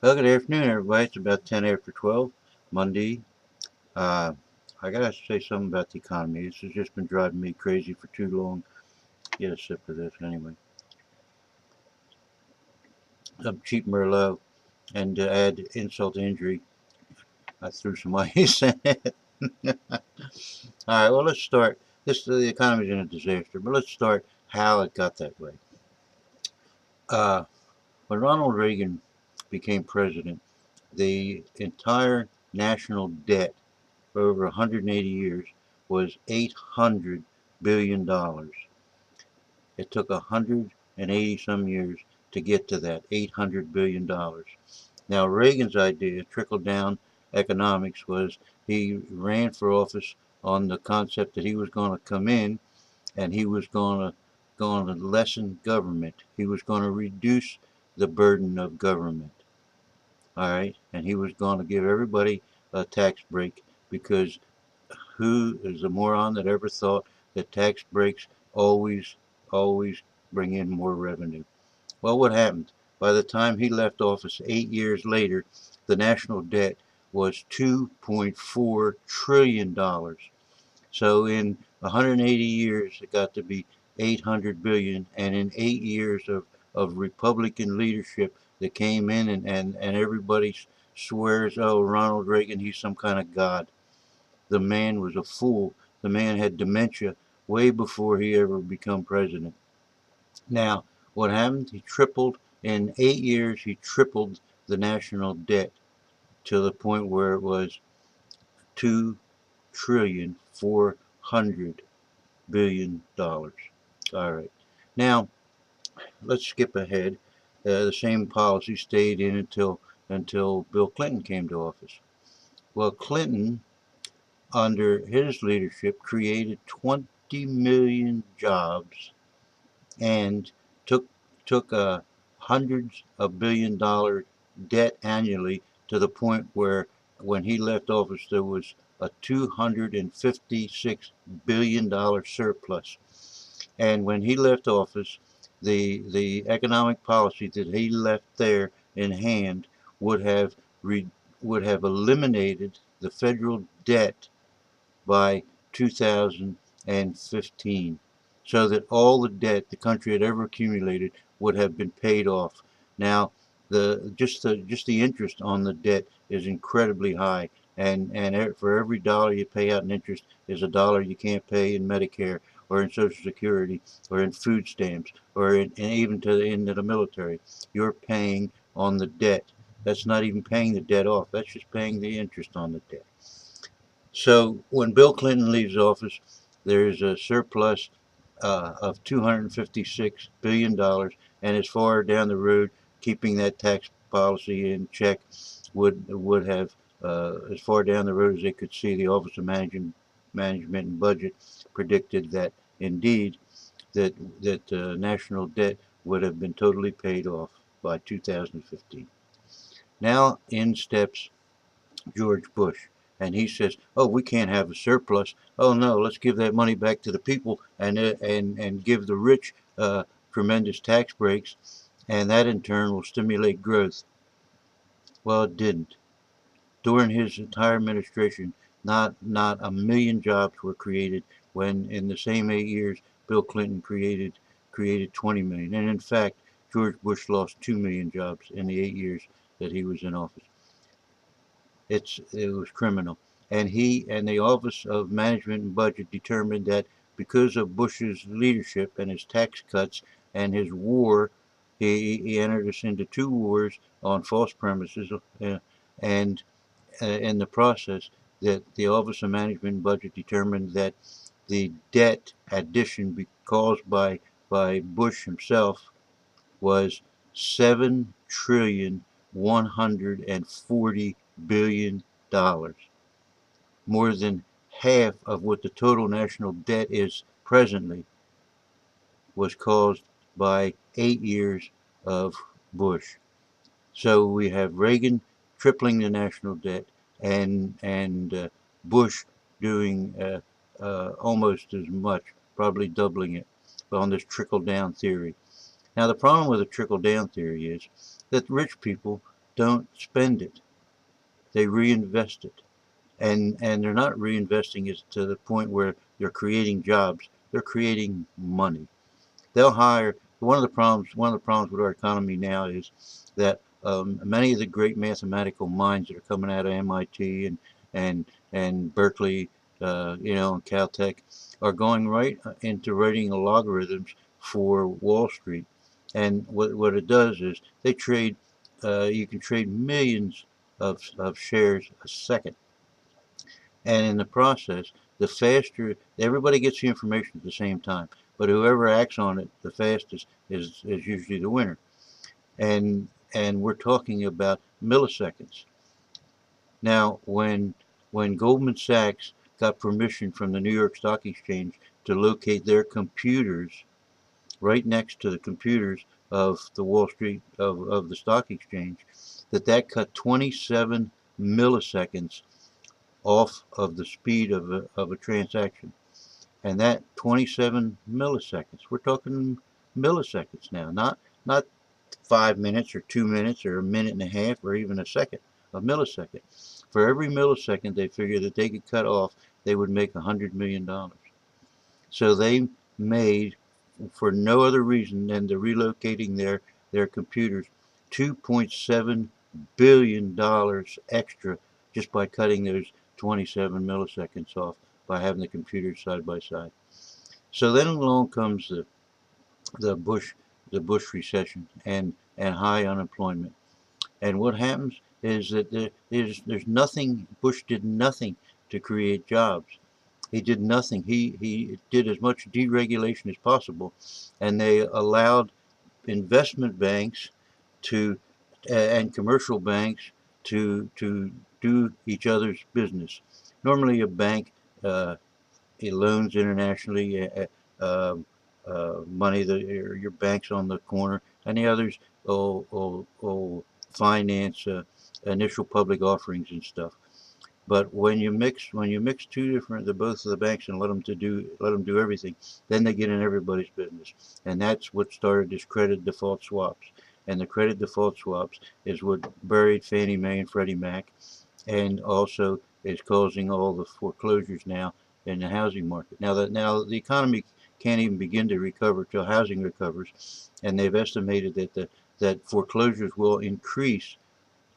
Well, good afternoon, everybody. It's about 10 after 12, Monday. Uh, I gotta say something about the economy. This has just been driving me crazy for too long. Get a sip of this anyway. Some cheap Merlot, and to add insult to injury, I threw some ice in it. All right, well, let's start. The economy's in a disaster, but let's start how it got that way. Uh, when Ronald Reagan became president, the entire national debt for over 180 years was $800 billion. It took 180 some years to get to that $800 billion. Now, Reagan's idea, trickle down economics, was he ran for office on the concept that he was going to come in and he was going to lessen government. He was going to reduce the burden of government. All right, and he was going to give everybody a tax break because who is the moron that ever thought that tax breaks always, always bring in more revenue? Well, what happened? By the time he left office 8 years later, the national debt was $2.4 trillion. So in 180 years, it got to be 800 billion. And in 8 years of Republican leadership that came in and everybody swears, oh, Ronald Reagan, he's some kind of god. The man was a fool. The man had dementia way before he ever became president. Now, what happened? He tripled in 8 years. He tripled the national debt to the point where it was 2,400,000,000,000 dollars. All right. Now let's skip ahead. The same policy stayed in until Bill Clinton came to office. Well, Clinton, under his leadership, created 20 million jobs and took took hundreds of billion-dollar debt annually to the point where when he left office there was a $256 billion surplus. And when he left office, the economic policy that he left there in hand would have re, would have eliminated the federal debt by 2015, so that all the debt the country had ever accumulated would have been paid off. Now, the interest on the debt is incredibly high, and for every dollar you pay out in interest is a dollar you can't pay in Medicare or in Social Security or in food stamps or even into the military. You're paying on the debt. That's not even paying the debt off. That's just paying the interest on the debt. So when Bill Clinton leaves office, there's a surplus of $256 billion, and as far down the road, keeping that tax policy in check would have as far down the road as they could see. The Office of Management and Budget predicted that indeed that national debt would have been totally paid off by 2015. Now in steps George Bush. And he says, "Oh, we can't have a surplus. Oh no, let's give that money back to the people and give the rich tremendous tax breaks, and that in turn will stimulate growth." Well, it didn't. During his entire administration, not a million jobs were created. When in the same 8 years, Bill Clinton created 20 million. And in fact, George Bush lost 2 million jobs in the 8 years that he was in office. It was criminal. And he and the Office of Management and Budget determined that because of Bush's leadership and his tax cuts and his war, he entered us into two wars on false premises, and in the process, that the Office of Management and Budget determined that the debt addition caused by Bush himself was 7,140,000,000,000 dollars, more than half of what the total national debt is presently, was caused by 8 years of Bush. So we have Reagan tripling the national debt and Bush doing almost as much, probably doubling it, on this trickle down theory. Now, the problem with the trickle down theory is that rich people don't spend it. They reinvest it. And they're not reinvesting it to the point where they're creating jobs. They're creating money. They'll hire. One of the problems with our economy now is that many of the great mathematical minds that are coming out of MIT and Berkeley, and Caltech, are going right into writing logarithms for Wall Street. And what it does is they trade. You can trade millions of shares a second, and in the process, the faster everybody gets the information at the same time, but whoever acts on it the fastest is usually the winner. And we're talking about milliseconds. Now, when Goldman Sachs got permission from the New York Stock Exchange to locate their computers right next to the computers of the Wall Street of the stock exchange, that cut 27 milliseconds off of the speed of a transaction. And that 27 milliseconds, we're talking milliseconds now, not 5 minutes or 2 minutes or a minute and a half or even a second, a millisecond. For every millisecond they figured that they could cut off, they would make $100 million. So they made, for no other reason than the relocating their computers, $2.7 billion extra just by cutting those 27 milliseconds off by having the computers side by side. So then along comes the Bush the Bush recession and high unemployment. And what happens is that there's nothing. Bush did nothing to create jobs. He did nothing. He did as much deregulation as possible, and they allowed investment banks to and commercial banks to do each other's business. Normally, a bank it loans internationally money that your bank's on the corner, and the others will finance initial public offerings and stuff. But when you mix two different the both of the banks and let them do everything, then they get in everybody's business, and that's what started this credit default swaps. And the credit default swaps is what buried Fannie Mae and Freddie Mac, and also is causing all the foreclosures now in the housing market. Now the economy can't even begin to recover till housing recovers, and they've estimated that foreclosures will increase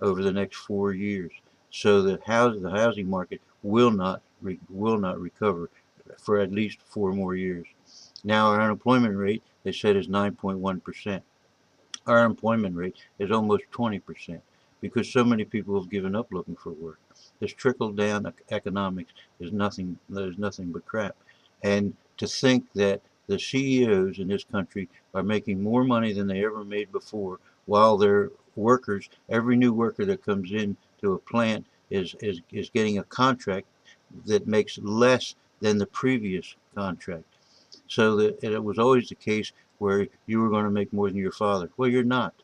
over the next 4 years. So the housing market will not recover for at least 4 more years. Now our unemployment rate, they said, is 9.1%. Our employment rate is almost 20% because so many people have given up looking for work. This trickle down economics is nothing but crap. And to think that the CEOs in this country are making more money than they ever made before, while their workers, every new worker that comes in to a plant is getting a contract that makes less than the previous contract. So that it was always the case where you were going to make more than your father. Well, you're not,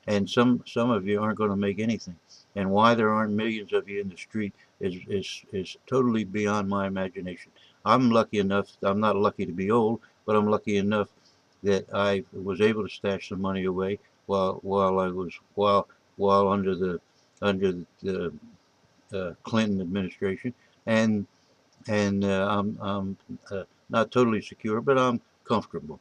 and some of you aren't going to make anything. And why there aren't millions of you in the street is totally beyond my imagination. I'm lucky enough. I'm not lucky to be old, but I'm lucky enough that I was able to stash some money away while under the Clinton administration, and I'm not totally secure, but I'm comfortable.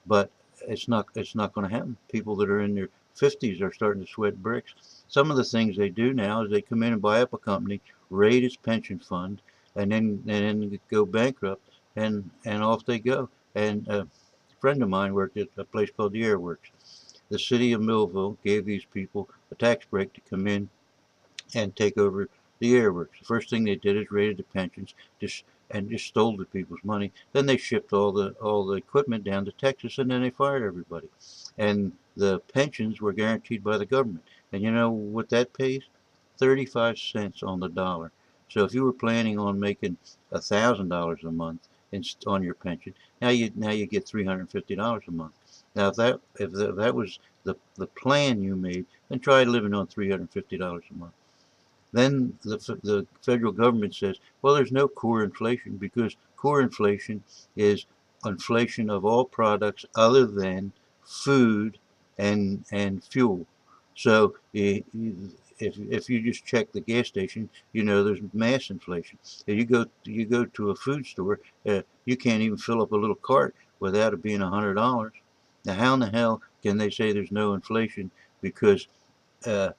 But it's not going to happen. People that are in their 50s are starting to sweat bricks. Some of the things they do now is they come in and buy up a company, raid its pension fund, and then go bankrupt, and off they go. And a friend of mine worked at a place called the Airworks. The city of Millville gave these people a tax break to come in and take over the airworks. The first thing they did is raided the pensions, just stole the people's money. Then they shipped all the equipment down to Texas, and then they fired everybody. And the pensions were guaranteed by the government. And you know what that pays? 35 cents on the dollar. So if you were planning on making $1,000 a month on your pension, now you get $350 a month. Now if that was the plan you made, then try living on $350 a month. Then the federal government says, well, there's no core inflation because core inflation is inflation of all products other than food and fuel. So if you just check the gas station, you know there's mass inflation. If you go to a food store, you can't even fill up a little cart without it being $100. Now, how in the hell can they say there's no inflation because uh,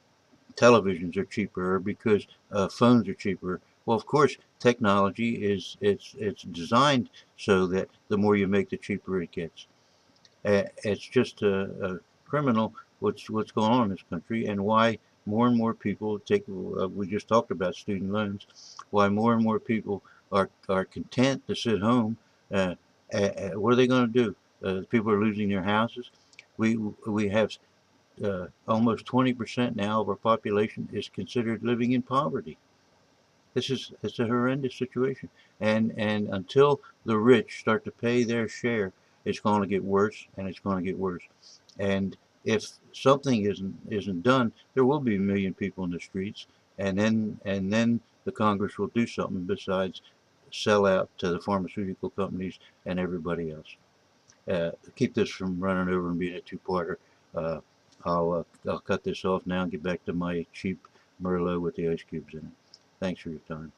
televisions are cheaper or because phones are cheaper? Well, of course, technology it's designed so that the more you make, the cheaper it gets. It's just a criminal what's going on in this country and why more and more people take. We just talked about student loans. Why more and more people are content to sit home. Uh, what are they going to do? People are losing their houses. We have almost 20% now of our population is considered living in poverty. It's a horrendous situation, and until the rich start to pay their share, it's going to get worse, and it's going to get worse. And if something isn't done, there will be a million people in the streets, and then the Congress will do something besides sell out to the pharmaceutical companies and everybody else. Keep this from running over and being a two-parter. Uh, I'll cut this off now and get back to my cheap Merlot with the ice cubes in it. Thanks for your time.